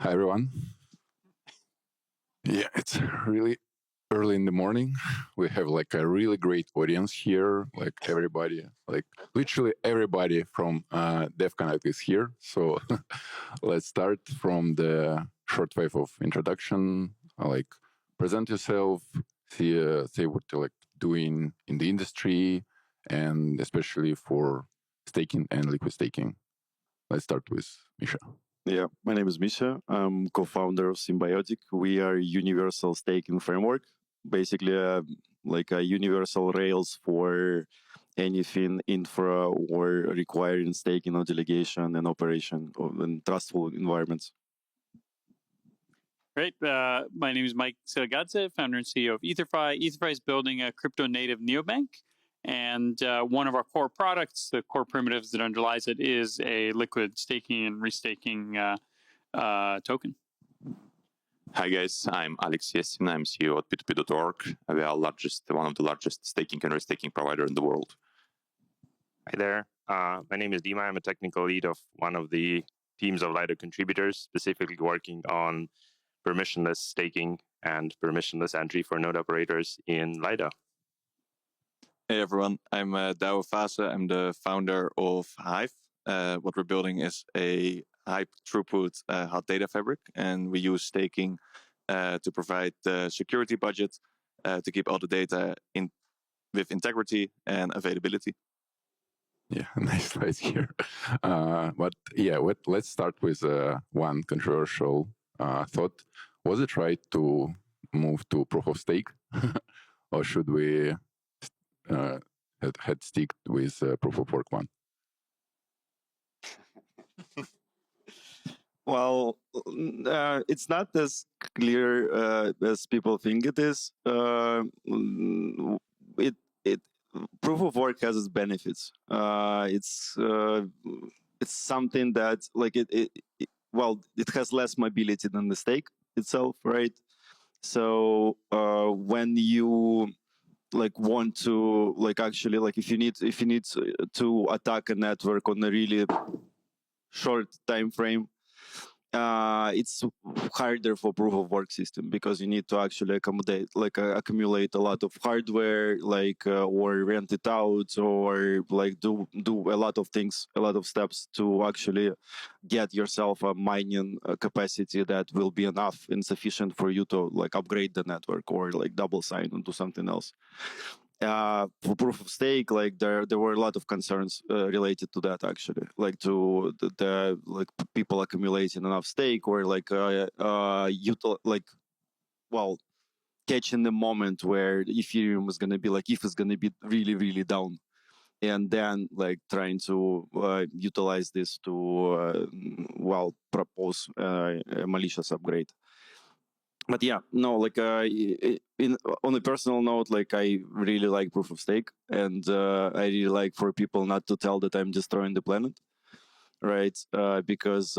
Hi, everyone. Yeah, it's really early in the morning. We have like a really great audience here. Like everybody, like literally everybody from DevConnect is here. So let's start from the short wave of introduction. Like present yourself, say what you're like doing in the industry, and especially for staking and liquid staking. Let's start with Misha. Yeah, my name is Misha. I'm co-founder of Symbiotic. We are a universal staking framework, basically like a universal rails for anything infra or requiring staking or delegation and operation in trustful environments. Great. My name is Mike Siligadze, founder and CEO of EtherFi. EtherFi is building a crypto-native neobank. And one of our core products, the core primitives that underlies it, is a liquid staking and restaking token. Hi guys, I'm Alex Yesin. I'm CEO at P2P.org. We are one of the largest staking and restaking provider in the world. Hi there. My name is Dima. I'm a technical lead of one of the teams of Lido contributors, specifically working on permissionless staking and permissionless entry for node operators in Lido. Hey everyone, I'm Douwe Vase. I'm the founder of Hive. What we're building is a high throughput hot data fabric, and we use staking to provide the security budget to keep all the data with integrity and availability. Yeah, nice slides here. But yeah, let's start with one controversial thought. Was it right to move to proof of stake, or should we had stick with proof of work one? Well, it's not as clear as people think it is. It proof of work has its benefits. It's something that like it has less mobility than the stake itself, right? So when you like want to like actually like if you need to attack a network on a really short time frame, it's harder for proof of work system because you need to actually accumulate a lot of hardware, or rent it out, or like do a lot of things, a lot of steps to actually get yourself a mining capacity that will be enough and sufficient for you to like upgrade the network or like double sign and do something else. For proof of stake, like there were a lot of concerns related to that actually, like to the like people accumulating enough stake or like catching the moment where Ethereum is gonna be like if it's gonna be really really down, and then like trying to utilize this to propose a malicious upgrade. But yeah, no, like on a personal note, like I really like proof of stake, and I really like for people not to tell that I'm destroying the planet, right? Because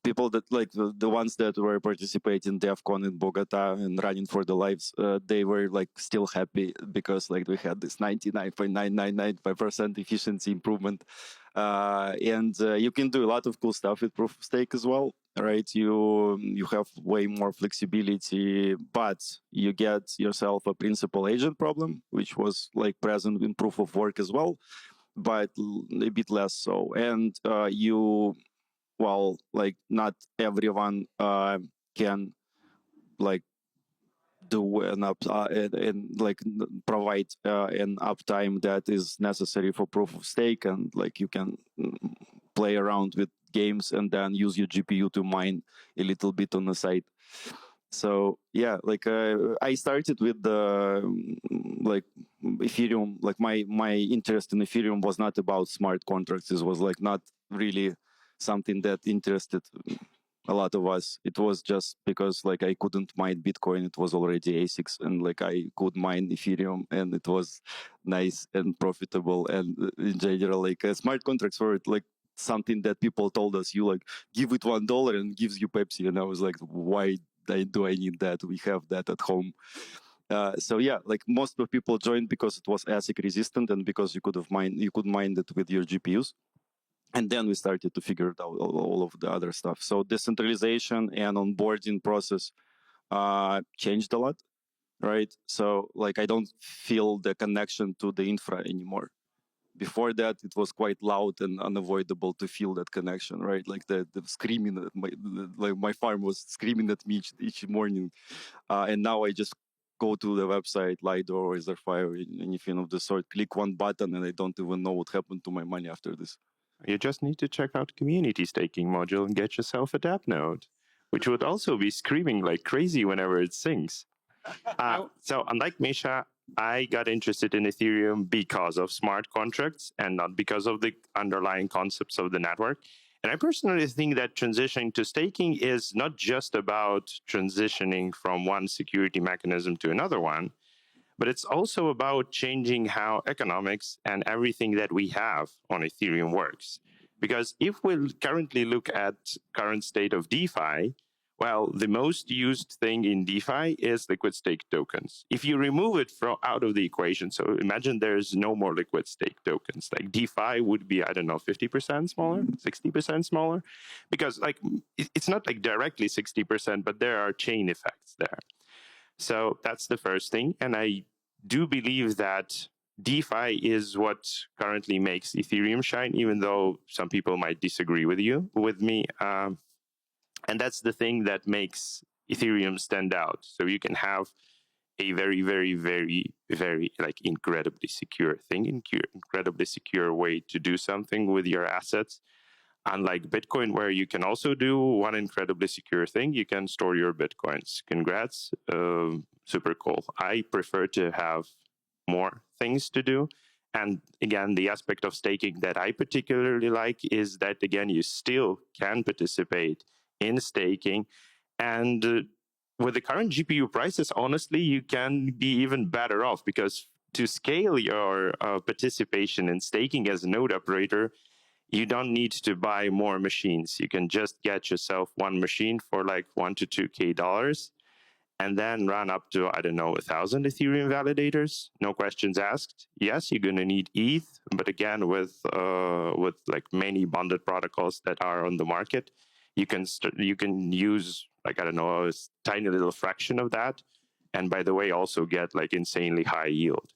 people that like the ones that were participating in DevCon in Bogota and running for their lives, they were like still happy because like we had this 99.9995% efficiency improvement, and you can do a lot of cool stuff with proof of stake as well. Right, you have way more flexibility, but you get yourself a principal agent problem, which was like present in proof of work as well, but a bit less so. And not everyone can like do an and like provide an uptime that is necessary for proof of stake, and like you can play around with games and then use your GPU to mine a little bit on the side. So yeah, like I started with the like Ethereum. Like my interest in Ethereum was not about smart contracts. It was like not really something that interested a lot of us. It was just because like I couldn't mine Bitcoin. It was already ASICs, and like I could mine Ethereum, and it was nice and profitable. And in general, like smart contracts were like something that people told us, you like give it $1 and gives you Pepsi, and I was like, why do I need that? We have that at home. So yeah, like most of people joined because it was ASIC resistant and because you could mine it with your GPUs. And then we started to figure out all of the other stuff. So decentralization and onboarding process changed a lot, right? So like I don't feel the connection to the infra anymore. Before that, it was quite loud and unavoidable to feel that connection, right? Like the screaming at my farm was screaming at me each morning, and now I just go to the website Lido or Etherfire, anything of the sort, click one button, and I don't even know what happened to my money after this. You just need to check out community staking module and get yourself a dApp node, which would also be screaming like crazy whenever it syncs. So unlike Misha, I got interested in Ethereum because of smart contracts and not because of the underlying concepts of the network. And I personally think that transitioning to staking is not just about transitioning from one security mechanism to another one, but it's also about changing how economics and everything that we have on Ethereum works. Because if we currently look at current state of DeFi, well, the most used thing in DeFi is liquid stake tokens. If you remove it out of the equation, so imagine there's no more liquid stake tokens, like DeFi would be, I don't know, 50% smaller, 60% smaller, because like it's not like directly 60%, but there are chain effects there. So that's the first thing. And I do believe that DeFi is what currently makes Ethereum shine, even though some people might disagree with me. And that's the thing that makes Ethereum stand out. So you can have a very, very, very, very like incredibly secure thing, incredibly secure way to do something with your assets. Unlike Bitcoin, where you can also do one incredibly secure thing, you can store your Bitcoins. Congrats, super cool. I prefer to have more things to do. And again, the aspect of staking that I particularly like is that, again, you still can participate in staking. And with the current GPU prices, honestly, you can be even better off, because to scale your participation in staking as a node operator, you don't need to buy more machines. You can just get yourself one machine for like $1,000 to $2,000 and then run up to, I don't know, 1,000 Ethereum validators. No questions asked. Yes, you're going to need ETH, but again, with like many bonded protocols that are on the market, you can use like, I don't know, a tiny little fraction of that. And by the way, also get like insanely high yield.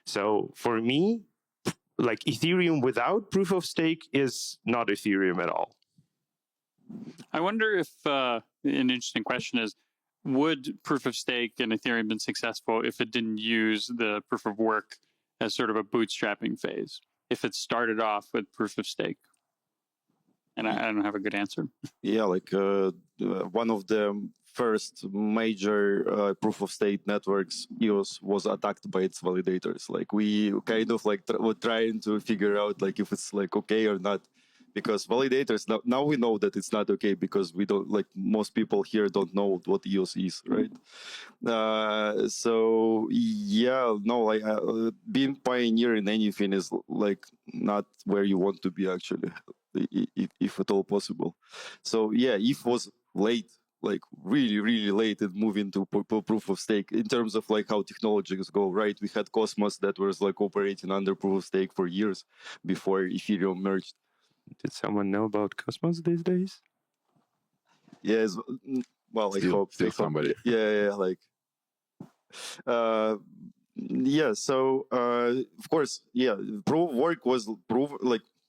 So for me, like Ethereum without proof of stake is not Ethereum at all. I wonder if an interesting question is, would proof of stake in Ethereum been successful if it didn't use the proof of work as sort of a bootstrapping phase? If it started off with proof of stake? And I don't have a good answer. Yeah, like one of the first major proof of stake networks, EOS, was attacked by its validators. Like we kind of like were trying to figure out like if it's like okay or not, because validators now we know that it's not okay, because we don't, like most people here don't know what EOS is, right? So yeah, no, like being pioneer in anything is like not where you want to be actually, if at all possible. So yeah, ETH was late, like really, really late in moving to proof of stake in terms of like how technologies go, right? We had Cosmos that was like operating under proof of stake for years before Ethereum merged. Did someone know about Cosmos these days? Yes, well, I hope somebody. Yeah, like yeah. So of course, yeah, proof of work was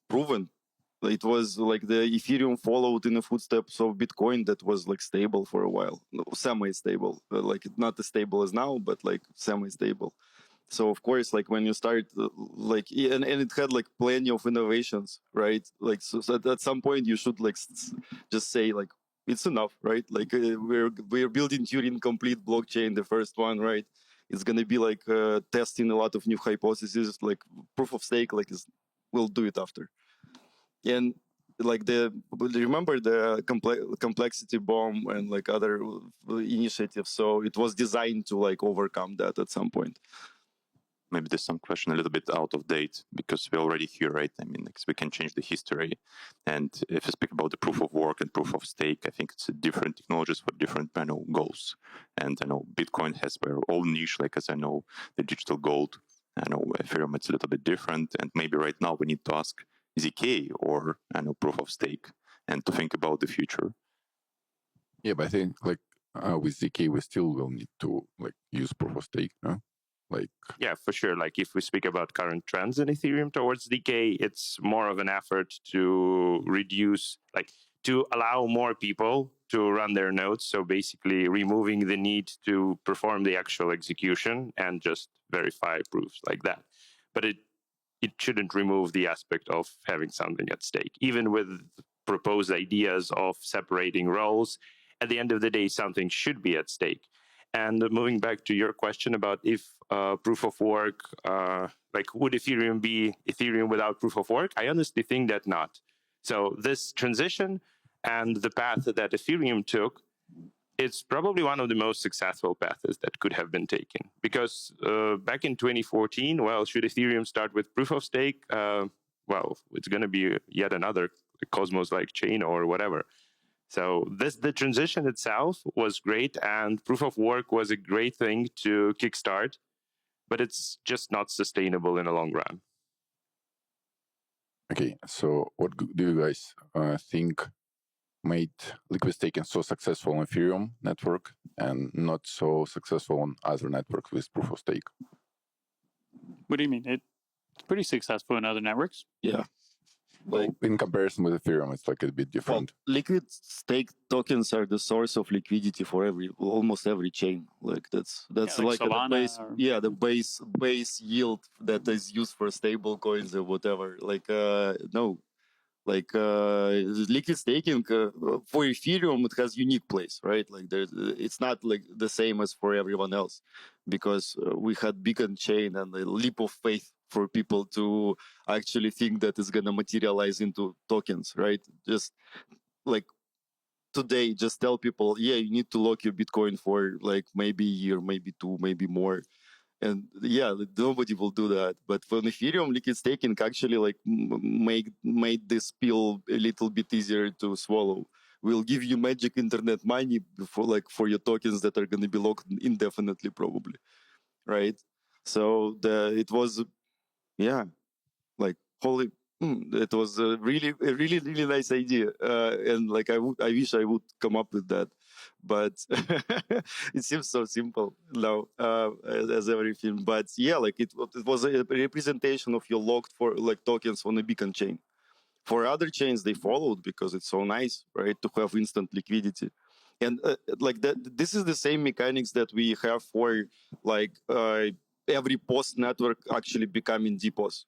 proven. It was like the Ethereum followed in the footsteps of Bitcoin that was like stable for a while, semi-stable, like not as stable as now, but like semi-stable. So of course, like when you start, like and it had like plenty of innovations, right? Like so at some point you should like just say like it's enough, right? Like we're building Turing complete blockchain, the first one, right? It's gonna be like testing a lot of new hypotheses, like proof of stake, like we'll do it after. And like remember the complexity bomb and like other initiatives, so it was designed to like overcome that at some point. Maybe there's some question a little bit out of date because we're already here, right? I mean, we can change the history. And if we speak about the proof of work and proof of stake, I think it's different technologies for different goals. And I know Bitcoin has their own niche, like as I know the digital gold. I know Ethereum, it's a little bit different. And maybe right now we need to ask, ZK or proof of stake, and to think about the future. Yeah, but I think like with ZK, we still will need to like use proof of stake, no? Like, yeah, for sure. Like if we speak about current trends in Ethereum towards ZK, it's more of an effort to reduce, like to allow more people to run their nodes. So basically removing the need to perform the actual execution and just verify proofs like that. But it shouldn't remove the aspect of having something at stake. Even with proposed ideas of separating roles, at the end of the day, something should be at stake. And moving back to your question about if proof of work, like would Ethereum be Ethereum without proof of work? I honestly think that not. So this transition and the path that Ethereum took, it's probably one of the most successful paths that could have been taken. Because back in 2014, well, should Ethereum start with proof of stake? Well, it's going to be yet another Cosmos-like chain or whatever. So the transition itself was great, and proof of work was a great thing to kickstart, but it's just not sustainable in the long run. okay, so what do you guys think made liquid staking so successful on Ethereum network and not so successful on other networks with proof of stake? What do you mean? It's pretty successful in other networks. Yeah. Like, in comparison with Ethereum, it's like a bit different. Well, liquid stake tokens are the source of liquidity for almost every chain. Like that's like the Solana base, or... the base yield that is used for stable coins or whatever. Like no, like liquid staking for Ethereum, it has unique place, right? Like it's not like the same as for everyone else, because we had beacon chain and a leap of faith for people to actually think that it's gonna materialize into tokens, right? Just like today, just tell people, yeah, you need to lock your Bitcoin for like maybe a year, maybe two, maybe more. And yeah, nobody will do that. But for Ethereum, liquid staking actually like made this pill a little bit easier to swallow. We'll give you magic internet money for your tokens that are going to be locked indefinitely, probably, right? So it was, yeah, like holy. It was a really nice idea, and like I wish I would come up with that, but it seems so simple now as everything. But yeah, like it was a representation of your locked for like tokens on a beacon chain. For other chains, they followed because it's so nice, right, to have instant liquidity, and like that. This is the same mechanics that we have for like every post network actually becoming DPoS,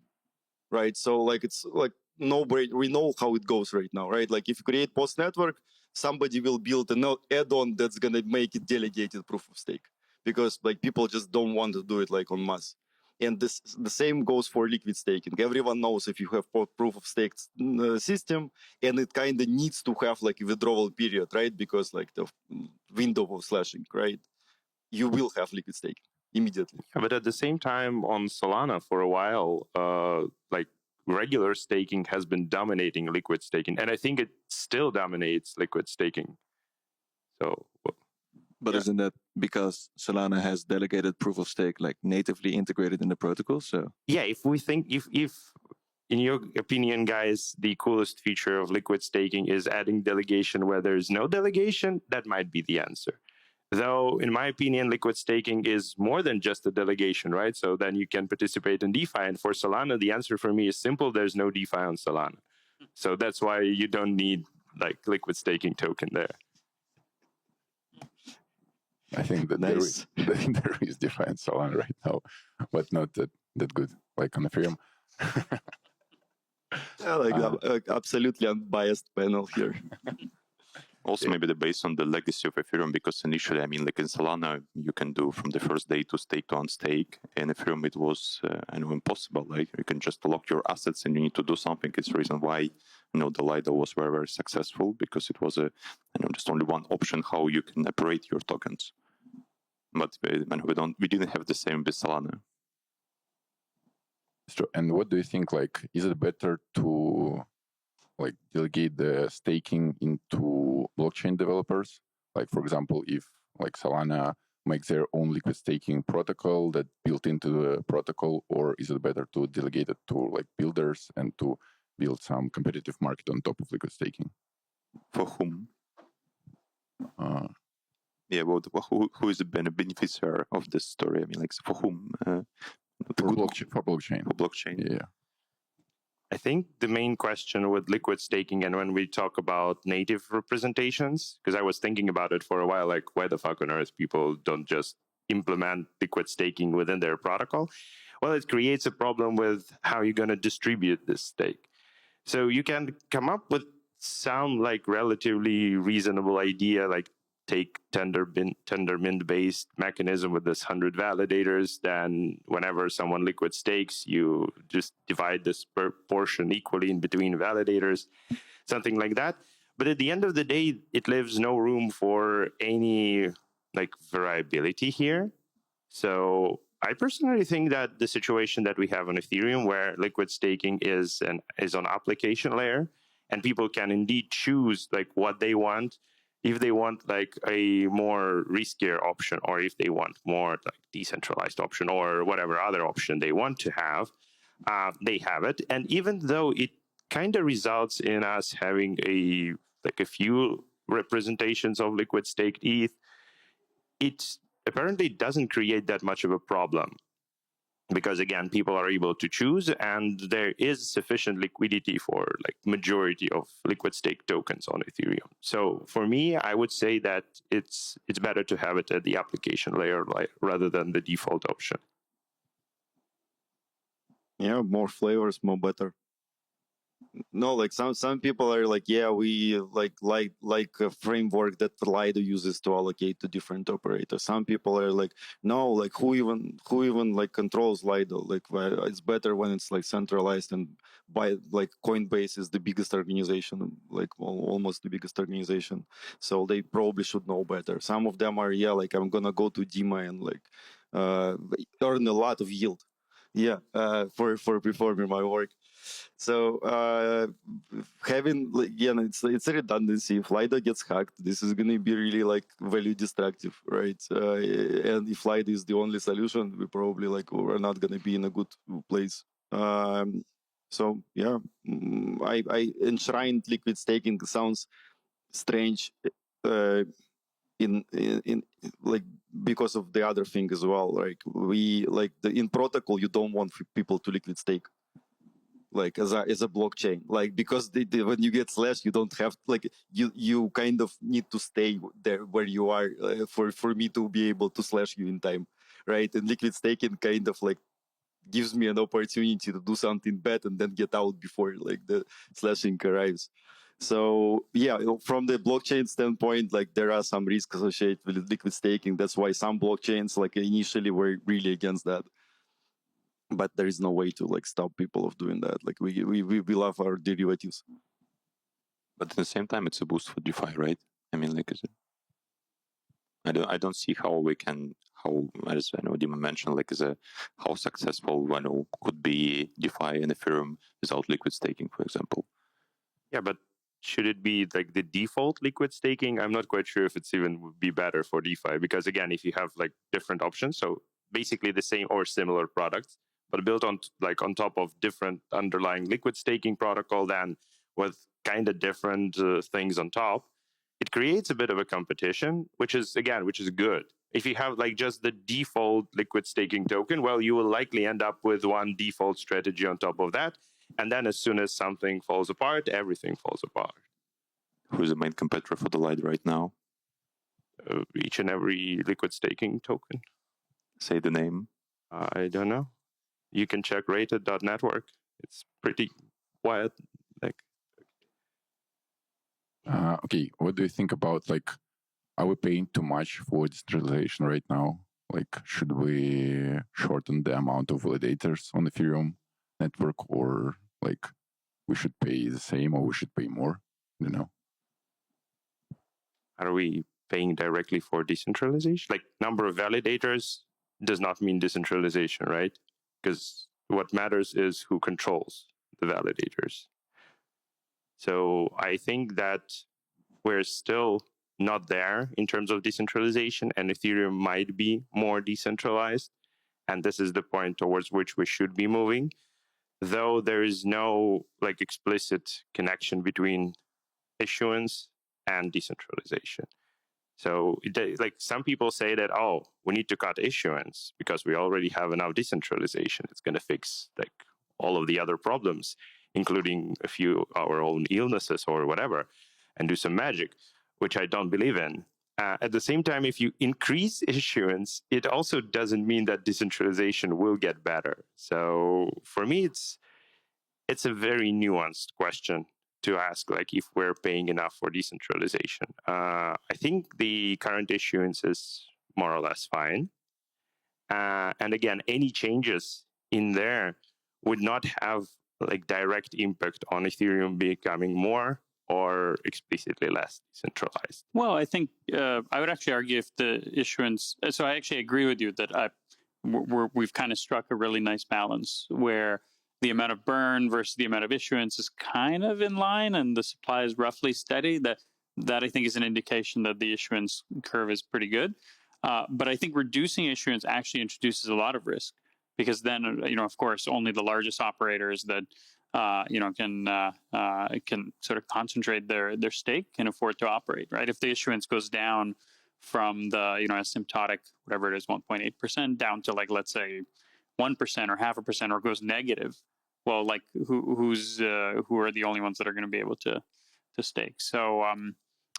right? So like it's like no break. We know how it goes right now, right? Like if you create post network, somebody will build an add-on that's gonna make it delegated proof of stake, because like people just don't want to do it like en masse. And the same goes for liquid staking. Everyone knows if you have proof of stake system, and it kind of needs to have like a withdrawal period, right? Because like the window of slashing, right? You will have liquid staking immediately. But at the same time, on Solana for a while, like regular staking has been dominating liquid staking, and I think it still dominates liquid staking. So, but isn't that because Solana has delegated proof of stake like natively integrated in the protocol? So yeah, if we think if in your opinion, guys, the coolest feature of liquid staking is adding delegation where there is no delegation, that might be the answer. Though, in my opinion, liquid staking is more than just a delegation, right? So then you can participate in DeFi. And for Solana, the answer for me is simple. There's no DeFi on Solana. So that's why you don't need like liquid staking token there. I think that Nice. there is DeFi on Solana right now, but not that good, like on Ethereum. Yeah, like absolutely unbiased panel here. Also, maybe based on the legacy of Ethereum, because initially, I mean, like in Solana, you can do from the first day to stake to unstake. In Ethereum, it was impossible. Like you can just lock your assets and you need to do something. It's the reason why the LIDA was very, very successful, because it was just only one option how you can operate your tokens. But we didn't have the same with Solana. And what do you think? Like, is it better to like delegate the staking into blockchain developers? Like, for example, if like Solana makes their own liquid staking protocol that built into the protocol, or is it better to delegate it to like builders and to build some competitive market on top of liquid staking. For whom? Uh, Yeah, well, who is the beneficiary of this story? I mean, like, for whom? for blockchain. For blockchain. Yeah. I think the main question with liquid staking, and when we talk about native representations, because I was thinking about it for a while, like why the fuck on earth people don't just implement liquid staking within their protocol? Well, it creates a problem with how you're going to distribute this stake. So you can come up with some like relatively reasonable idea, like take tender mint based mechanism with this 100 validators. Then whenever someone liquid stakes, you just divide this portion equally in between validators, something like that. But at the end of the day, it leaves no room for any like variability here. So I personally think that the situation that we have on Ethereum, where liquid staking is on application layer, and people can indeed choose like what they want, if they want like a more riskier option, or if they want more like decentralized option, or whatever other option they want to have, they have it. And even though it kind of results in us having a few representations of liquid staked ETH, it apparently doesn't create that much of a problem, because again, people are able to choose, and there is sufficient liquidity for like majority of liquid stake tokens on Ethereum. So for me, I would say that it's better to have it at the application layer rather than the default option. Yeah, more flavors, more better. No, like some people are like, yeah, we like a framework that Lido uses to allocate to different operators. Some people are like, no, like who even like controls Lido? Like it's better when it's like centralized, and by like Coinbase is the biggest organization, like almost the biggest organization, so they probably should know better. Some of them are, yeah, like I'm gonna go to Dima and like earn a lot of yield, yeah, for performing my work. So having again, it's a redundancy. If Lido gets hacked, this is going to be really like value destructive, right? And if Lido is the only solution, we probably like we're not going to be in a good place. So yeah, I enshrined liquid staking sounds strange. In like because of the other thing as well, like we like in protocol you don't want people to liquid stake like as a blockchain, like because when you get slashed, you don't have like you kind of need to stay there where you are for me to be able to slash you in time, right? And liquid staking kind of like gives me an opportunity to do something bad and then get out before like the slashing arrives. So yeah, from the blockchain standpoint, like there are some risks associated with liquid staking. That's why some blockchains like initially were really against that, but there is no way to like stop people of doing that. Like we love our derivatives, but at the same time, it's a boost for DeFi, right? I mean, like, I don't see how we can, how, as I know Dima mentioned, like, how successful could be DeFi and Ethereum without liquid staking, for example. Yeah, but should it be like the default liquid staking? I'm not quite sure if it's even would be better for DeFi, because again, if you have like different options, so basically the same or similar products, but built on top of different underlying liquid staking protocol, then with kind of different things on top, it creates a bit of a competition, which is good. If you have like just the default liquid staking token, well, you will likely end up with one default strategy on top of that. And then as soon as something falls apart, everything falls apart. Who's the main competitor for the Lido right now? Each and every liquid staking token. Say the name. I don't know. You can check rated.network. It's pretty quiet. Like, okay, what do you think about like, are we paying too much for decentralization right now? Like, should we shorten the amount of validators on Ethereum network, or like we should pay the same, or we should pay more? You know, are we paying directly for decentralization? Like, number of validators does not mean decentralization, right? Because what matters is who controls the validators. So I think that we're still not there in terms of decentralization, and Ethereum might be more decentralized. And this is the point towards which we should be moving. though there is no like explicit connection between issuance and decentralization. So like some people say that, oh, we need to cut issuance because we already have enough decentralization. It's going to fix like all of the other problems, including a few our own illnesses or whatever, and do some magic, which I don't believe in. At the same time, if you increase issuance, it also doesn't mean that decentralization will get better. So for me, it's a very nuanced question to ask, like if we're paying enough for decentralization. I think the current issuance is more or less fine. And again, any changes in there would not have like direct impact on Ethereum becoming more or explicitly less decentralized. Well, I think I would actually argue if the issuance. So I actually agree with you that we've kind of struck a really nice balance where the amount of burn versus the amount of issuance is kind of in line, and the supply is roughly steady. That I think is an indication that the issuance curve is pretty good. But I think reducing issuance actually introduces a lot of risk because then, of course, only the largest operators that can sort of concentrate their stake can afford to operate, right? If the issuance goes down from the asymptotic whatever it is 1.8% down to like let's say 1% or 0.5% or goes negative, well, like who are the only ones that are going to be able to stake? So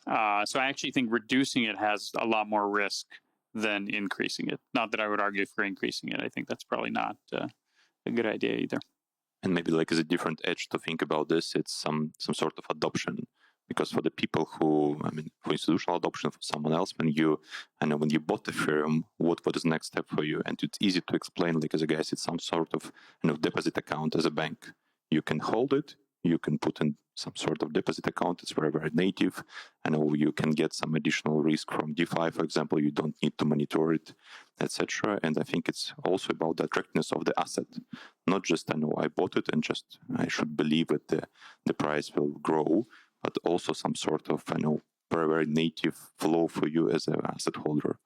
so I actually think reducing it has a lot more risk than increasing it. Not that I would argue for increasing it. I think that's probably not a good idea either. And maybe like as a different edge to think about this, it's some sort of adoption. Because for the people who, for institutional adoption, for someone else, when you bought Ethereum, what is the next step for you? And it's easy to explain, like as a guys, it's some sort of deposit account as a bank. You can hold it, you can put in some sort of deposit account. It's very, very native. You can get some additional risk from DeFi, for example. You don't need to monitor it, etc. And I think it's also about the attractiveness of the asset. Not just, I bought it and just I should believe that the price will grow, but also some sort of, very, very native flow for you as an asset holder.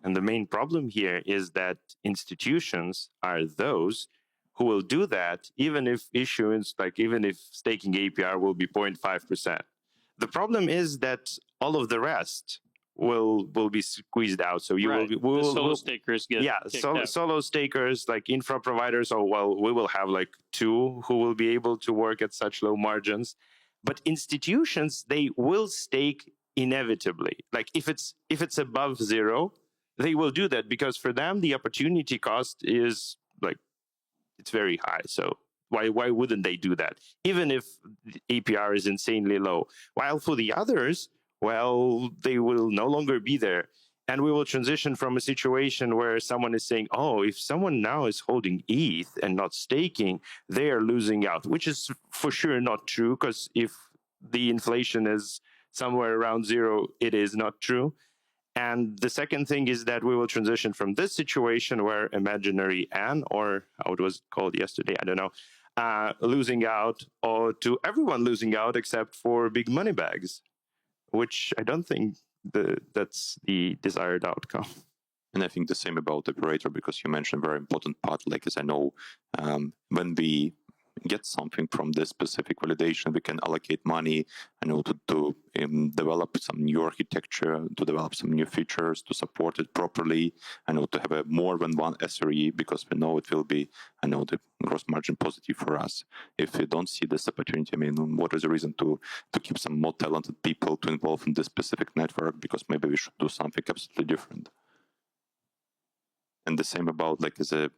And the main problem here is that institutions are those who will do that even if issuance, even if staking APR will be 0.5%. The problem is that all of the rest will be squeezed out. So you right. will solo stakers get solo stakers like infra providers. Oh well, we will have like 2 who will be able to work at such low margins. But institutions, they will stake inevitably. Like if it's above 0, they will do that because for them the opportunity cost is like it's very high. So why wouldn't they do that? Even if the APR is insanely low. While for the others, well, they will no longer be there. And we will transition from a situation where someone is saying, oh, if someone now is holding ETH and not staking, they are losing out, which is for sure not true, because if the inflation is somewhere around 0, it is not true. And the second thing is that we will transition from this situation where imaginary N, or how it was called yesterday, I don't know, losing out, or to everyone losing out except for big money bags, which I don't think that's the desired outcome. And I think the same about the operator, because you mentioned a very important part, like as I know, when we get something from this specific validation, we can allocate money to develop some new architecture, to develop some new features, to support it properly, to have a more than one SRE, because we know it will be, the gross margin positive for us. If we don't see this opportunity, what is the reason to keep some more talented people to involve in this specific network? Because maybe we should do something absolutely different. And the same about as a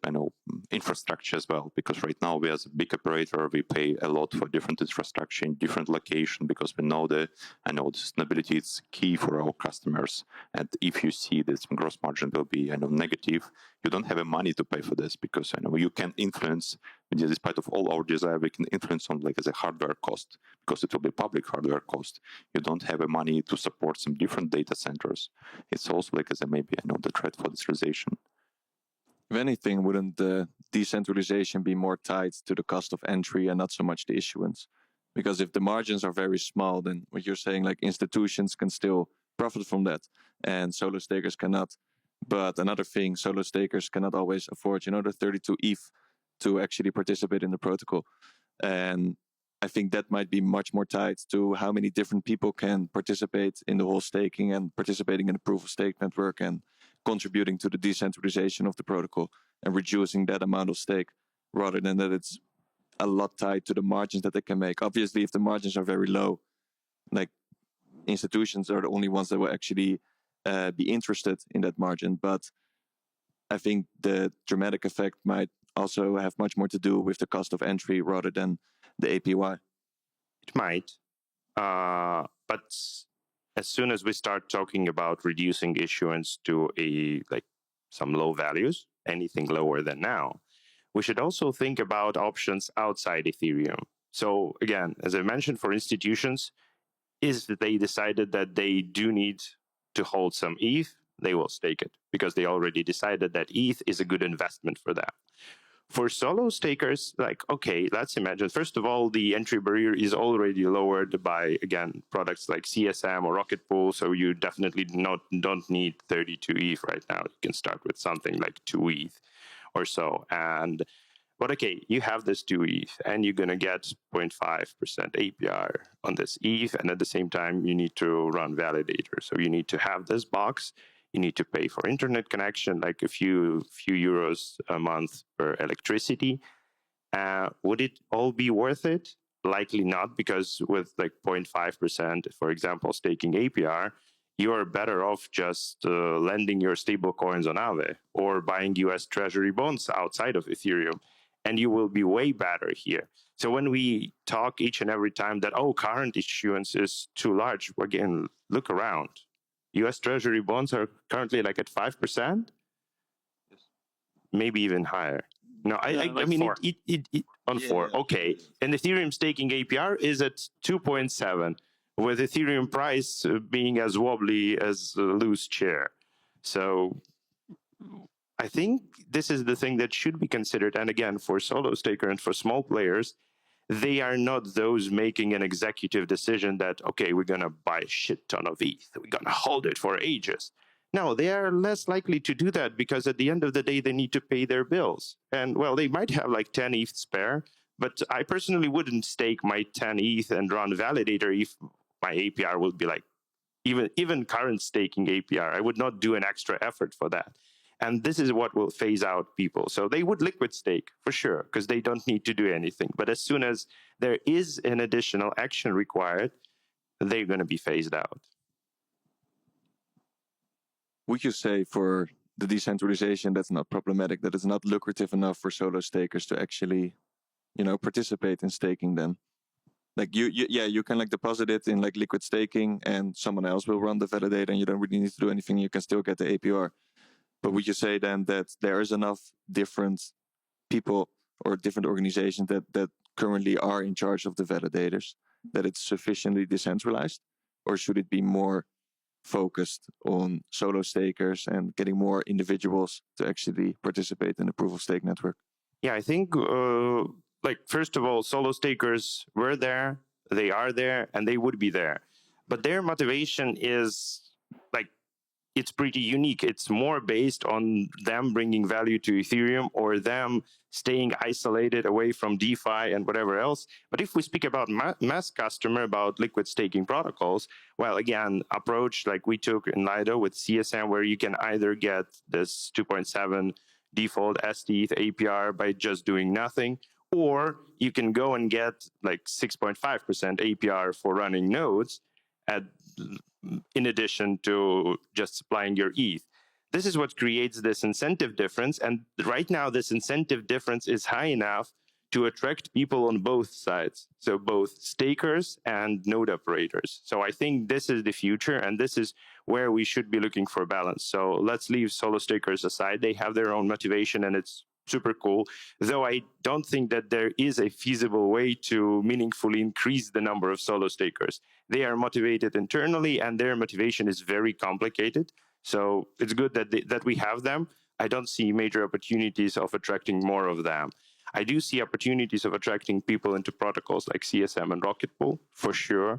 infrastructure as well, because right now we as a big operator, we pay a lot for different infrastructure in different location, because we know the sustainability is key for our customers. And if you see this gross margin will be negative, you don't have the money to pay for this, because you can influence, despite of all our desire, we can influence on as a hardware cost, because it will be public hardware cost. You don't have the money to support some different data centers. It's also as a maybe the threat for decentralization. If anything, wouldn't the decentralization be more tied to the cost of entry and not so much the issuance? Because if the margins are very small, then what you're saying, institutions can still profit from that and solo stakers cannot. But another thing, solo stakers cannot always afford, the 32 ETH to actually participate in the protocol. And I think that might be much more tied to how many different people can participate in the whole staking and participating in the proof of stake network and contributing to the decentralization of the protocol and reducing that amount of stake, rather than that it's a lot tied to the margins that they can make. Obviously, if the margins are very low, like institutions are the only ones that will actually be interested in that margin. But I think the dramatic effect might also have much more to do with the cost of entry rather than the APY. It might. But as soon as we start talking about reducing issuance to some low values, anything lower than now, we should also think about options outside Ethereum. So again, as I mentioned, for institutions, is that they decided that they do need to hold some ETH, they will stake it because they already decided that ETH is a good investment for them. For solo stakers, okay, let's imagine, first of all, the entry barrier is already lowered by, again, products like CSM or Rocket Pool, so you definitely don't need 32 ETH right now. You can start with something like 2 ETH or so. But okay, you have this 2 ETH, and you're going to get 0.5% APR on this ETH, and at the same time, you need to run validator. So you need to have this box. You need to pay for internet connection, like a few euros a month per electricity. Would it all be worth it? Likely not, because with 0.5%, for example, staking APR, you are better off just lending your stable coins on Aave or buying US Treasury bonds outside of Ethereum, and you will be way better here. So when we talk each and every time that, current issuance is too large, again, look around. US Treasury bonds are currently at 5%, maybe even higher. No, I mean, 4. It on 4. Okay, and Ethereum staking APR is at 2.7, with Ethereum price being as wobbly as a loose chair. So I think this is the thing that should be considered. And again, for solo staker and for small players, they are not those making an executive decision that, okay, we're going to buy a shit ton of ETH. We're going to hold it for ages. No, they are less likely to do that because at the end of the day, they need to pay their bills. And well, they might have 10 ETH spare, but I personally wouldn't stake my 10 ETH and run validator if my APR would be even current staking APR. I would not do an extra effort for that. And this is what will phase out people. So they would liquid stake for sure, because they don't need to do anything. But as soon as there is an additional action required, they're going to be phased out. Would you say for the decentralization that's not problematic, that it's not lucrative enough for solo stakers to actually, participate in staking then? You can deposit it in liquid staking and someone else will run the validator and you don't really need to do anything. You can still get the APR. But would you say then that there is enough different people or different organizations that currently are in charge of the validators, that it's sufficiently decentralized? Or should it be more focused on solo stakers and getting more individuals to actually participate in the proof of stake network? Yeah, I think, first of all, solo stakers were there, they are there, and they would be there. But their motivation is it's pretty unique. It's more based on them bringing value to Ethereum or them staying isolated away from DeFi and whatever else. But if we speak about mass customer, about liquid staking protocols, well, again, approach like we took in Lido with CSM, where you can either get this 2.7 default STETH APR by just doing nothing, or you can go and get 6.5% APR for running nodes in addition to just supplying your ETH. This is what creates this incentive difference. And right now, this incentive difference is high enough to attract people on both sides. So both stakers and node operators. So I think this is the future, and this is where we should be looking for balance. So let's leave solo stakers aside. They have their own motivation, and it's super cool. Though I don't think that there is a feasible way to meaningfully increase the number of solo stakers. They are motivated internally, and their motivation is very complicated. So it's good that we have them. I don't see major opportunities of attracting more of them. I do see opportunities of attracting people into protocols like CSM and Rocket Pool, for sure.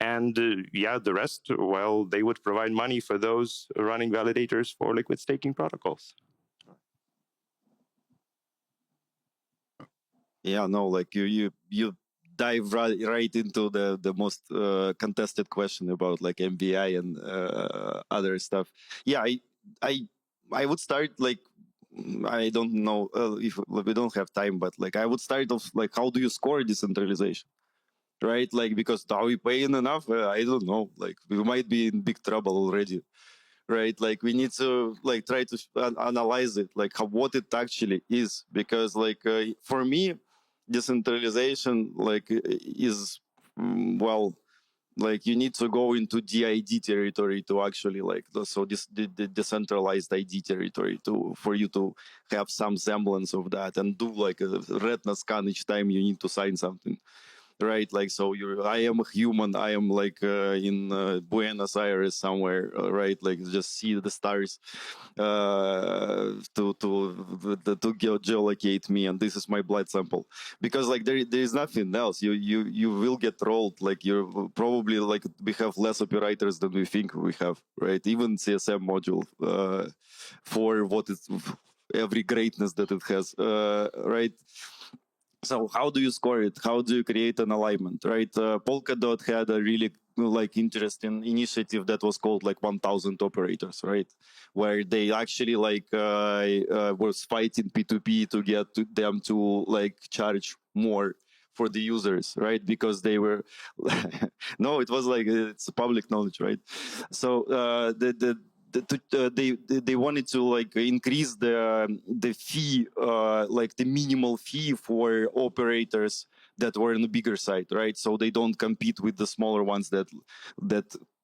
And the rest, well, they would provide money for those running validators for liquid staking protocols. Yeah, no, like you dive right into the most contested question about like MVI and other stuff. Yeah, I would start like I don't know if we don't have time, but like I would start off like how do you score decentralization, right? Like because are we paying enough? I don't know. Like we might be in big trouble already, right? Like we need to like try to analyze it, like what it actually is, because like for me, decentralization like is well, like you need to go into DID territory to actually like so this the decentralized ID territory to for you to have some semblance of that and do like a retina scan each time you need to sign something, right? Like so I am a human, I am like in Buenos Aires somewhere, right? Like just see the stars to geolocate me, and this is my blood sample, because like there is nothing else. You will get rolled, like you're probably like we have less operators than we think we have, right? Even CSM module for what is every greatness that it has, right? So how do you score it? How do you create an alignment, right? Polkadot had a really like interesting initiative that was called like 1000 operators, right? Where they actually like was fighting P2P to get them to like charge more for the users, right? Because they were no, it was like it's public knowledge, right? So they wanted to like increase the fee, like the minimal fee for operators that were on the bigger side, right? So they don't compete with the smaller ones that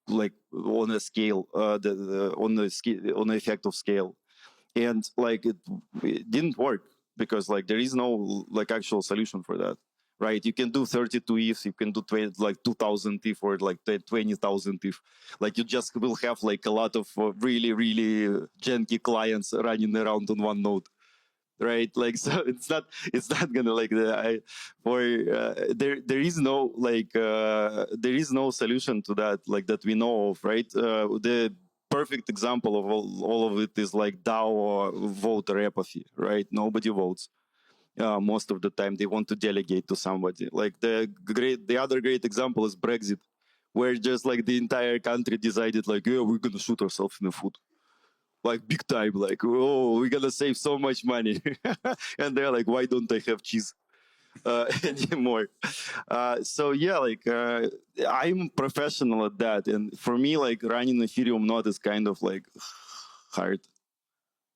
like on a scale, on the effect of scale, and like it didn't work because like there is no like actual solution for that, right? You can do 32 ETH, you can do 20, like 2000 ETH or like 20,000 ETH. Like you just will have like a lot of really janky clients running around on one node, right? Like so it's not gonna like there is no like there is no solution to that like that we know of, right? The perfect example of all of it is like DAO or voter apathy, right? Nobody votes. Most of the time they want to delegate to somebody. Like the other great example is Brexit, where just like the entire country decided like, yeah, we're gonna shoot ourselves in the foot, like big time, like, oh, we're gonna save so much money. And they're like, why don't I have cheese anymore? So yeah, like I'm professional at that, and for me like running Ethereum node is kind of like hard,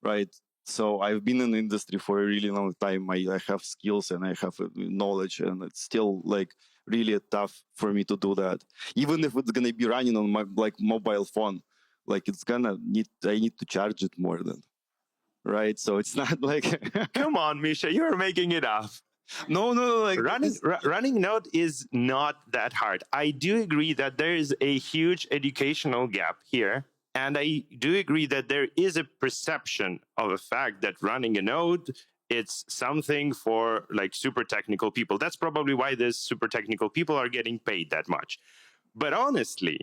right? So I've been in the industry for a really long time. I have skills and I have knowledge, and it's still like really tough for me to do that. Even if it's gonna be running on my like mobile phone, like it's gonna I need to charge it more than, right? So it's not like Come on, Misha, you're making it up. no, like Running Node is not that hard. I do agree that there is a huge educational gap here. And I do agree that there is a perception of a fact that running a node, it's something for like super technical people. That's probably why these super technical people are getting paid that much. But honestly,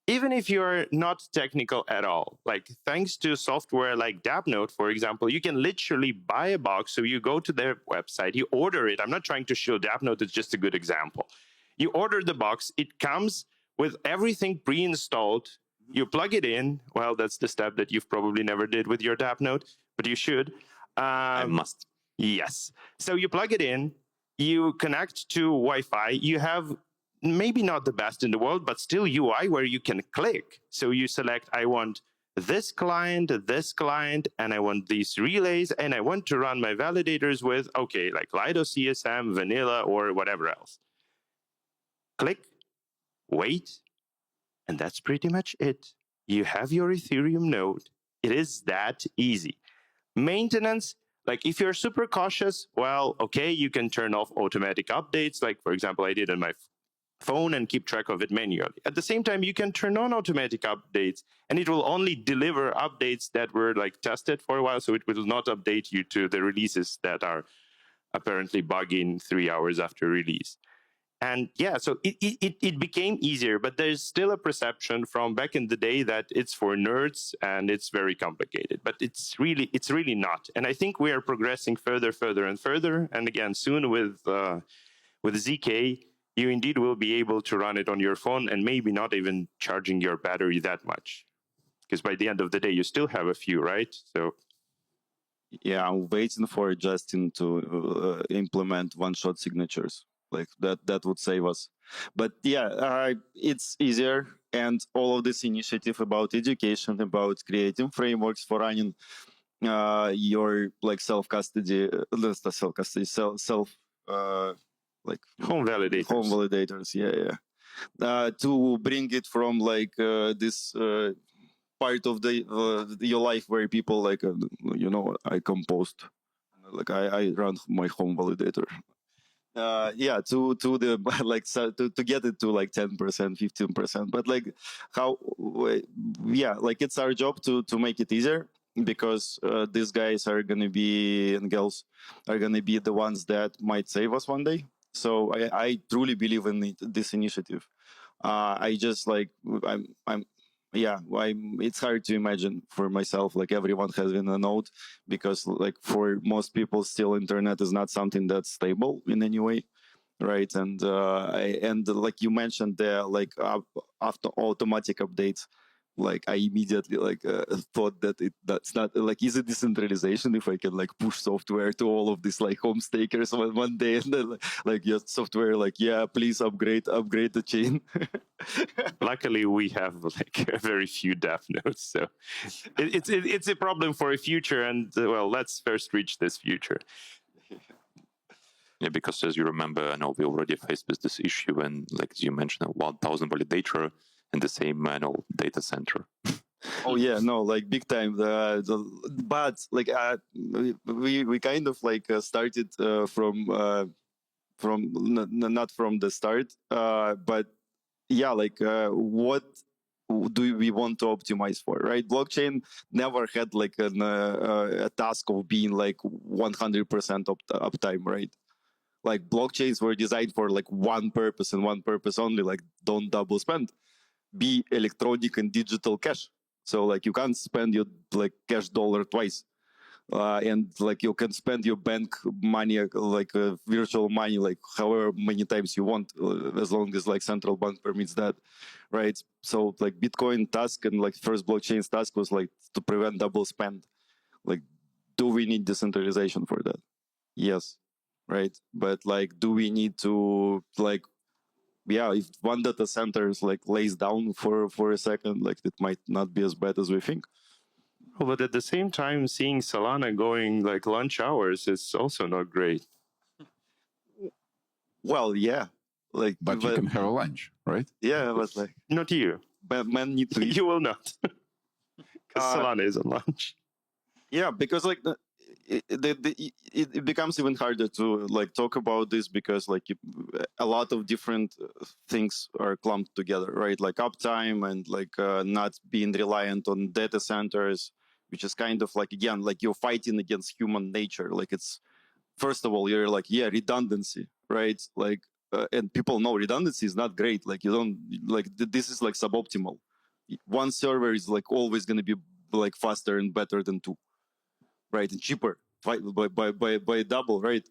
even if you're not technical at all, like thanks to software like DAppNode, for example, you can literally buy a box. So you go to their website, you order it. I'm not trying to show DAppNode, it's just a good example. You order the box, it comes with everything pre-installed. You plug it in. Well, that's the step that you've probably never did with your DAppNode, but you should. I must. Yes. So you plug it in, you connect to Wi-Fi, you have maybe not the best in the world, but still UI where you can click. So you select, I want this client, and I want these relays, and I want to run my validators with, okay, like Lido CSM, vanilla, or whatever else. Click, wait, and that's pretty much it. You have your Ethereum node. It is that easy. Maintenance, like if you're super cautious, well, okay, you can turn off automatic updates. Like, for example, I did on my phone and keep track of it manually. At the same time, you can turn on automatic updates, and it will only deliver updates that were like tested for a while. So it will not update you to the releases that are apparently bugging 3 hours after release. And yeah, so it became easier, but there's still a perception from back in the day that it's for nerds and it's very complicated, but it's really not. And I think we are progressing further and further. And again, soon with ZK, you indeed will be able to run it on your phone and maybe not even charging your battery that much. Because by the end of the day, you still have a few, right? So yeah, I'm waiting for Justin to implement one-shot signatures. Like that would save us. But yeah, it's easier, and all of this initiative about education, about creating frameworks for running your like self-custody, like home validators. Home validators, yeah. To bring it from like this part of your life where people like I composed, like I run my home validator. To the like to get it to like 10%, 15%, but like how like it's our job to make it easier, because these guys are gonna be, and girls are gonna be, the ones that might save us one day. So I truly believe in this initiative. I just like it's hard to imagine for myself like everyone having a node, because like for most people still internet is not something that's stable in any way, right? And like you mentioned there, like after automatic updates, like I immediately like thought that that's not like, is it decentralization if I can like push software to all of these like home stakers one day, and then like your software like, yeah, please upgrade the chain. Luckily, we have like very few dev nodes, so it's a problem for a future. And well, let's first reach this future. Yeah, because as you remember, I know we already faced with this issue when, like as you mentioned, 1,000 validator in the same data center. Oh yeah, no, like big time. But like we kind of like started from not from the start, but yeah, like what do we want to optimize for, right? Blockchain never had like a task of being like 100% uptime, right? Like blockchains were designed for like one purpose and one purpose only, like don't double spend, be electronic and digital cash. So like you can't spend your like cash dollar twice. And like you can spend your bank money like virtual money like however many times you want, as long as like central bank permits that, right? So like Bitcoin task and like first blockchain's task was like to prevent double spend. Like, do we need decentralization for that? Yes, right. But like, do we need to like, yeah, if one data center is like lays down for a second, like it might not be as bad as we think. Well, but at the same time, seeing Solana going like lunch hours is also not great. Well, yeah, like, but you can have a lunch, right? Yeah, but like, not you. But men need to eat. You will not, because Solana is on lunch. Yeah, because like it becomes even harder to like talk about this, because like a lot of different things are clumped together, right? Like uptime and like not being reliant on data centers, which is kind of like, again, like you're fighting against human nature. Like it's, first of all, you're like, yeah, redundancy, right? Like and people know redundancy is not great. Like you don't like this is like suboptimal. One server is like always going to be like faster and better than two, right? And cheaper by double, right?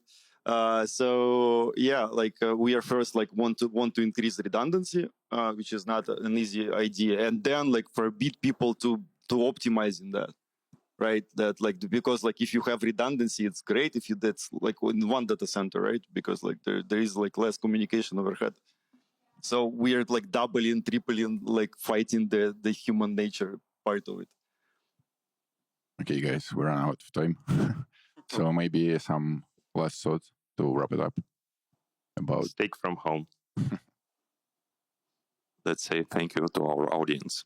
So yeah, like we are first like want to increase redundancy, which is not an easy idea, and then like forbid people to optimize in that, right? That like, because like if you have redundancy, it's great if you that's like in one data center, right? Because like there is like less communication overhead. So we are like doubling, tripling, like fighting the human nature part of it. Okay, guys, we're running out of time. So maybe some last thoughts to wrap it up about steak from home. Let's say thank you to our audience.